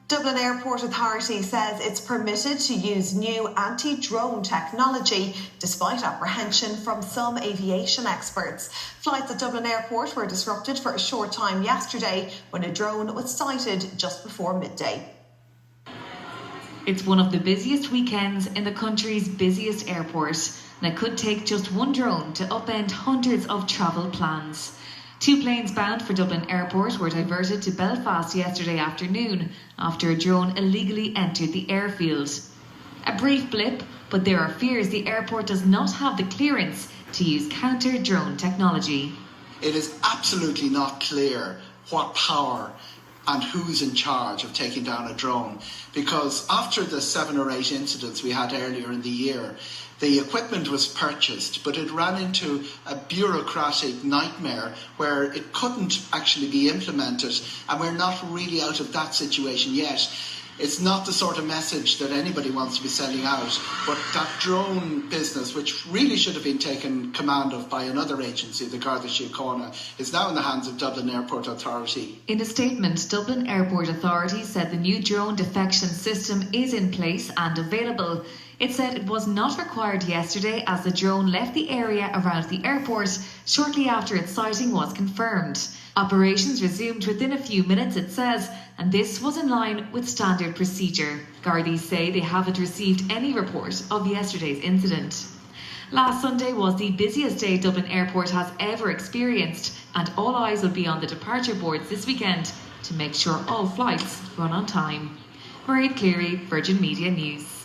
Dublin Airport Authority says it's permitted to use new anti-drone technology despite apprehension from some aviation experts. Flights at Dublin Airport were disrupted for a short time yesterday when a drone was sighted just before midday. It's one of the busiest weekends in the country's busiest airport, and it could take just one drone to upend hundreds of travel plans. 2 planes bound for Dublin Airport were diverted to Belfast yesterday afternoon after a drone illegally entered the airfield. A brief blip, but there are fears the airport does not have the clearance to use counter-drone technology. It is absolutely not clear what power and who's in charge of taking down a drone, because after the 7 or 8 incidents we had earlier in the year, the equipment was purchased, but it ran into a bureaucratic nightmare where it couldn't actually be implemented, and we're not really out of that situation yet. It's not the sort of message that anybody wants to be sending out, but that drone business, which really should have been taken command of by another agency, the Garda Síochána, is now in the hands of Dublin Airport Authority. In a statement, Dublin Airport Authority said the new drone detection system is in place and available. It said it was not required yesterday as the drone left the area around the airport shortly after its sighting was confirmed. Operations resumed within a few minutes, it says, and this was in line with standard procedure. Gardaí say they haven't received any report of yesterday's incident. Last Sunday was the busiest day Dublin Airport has ever experienced, and all eyes will be on the departure boards this weekend to make sure all flights run on time. Mairead, Cleary, Virgin Media News.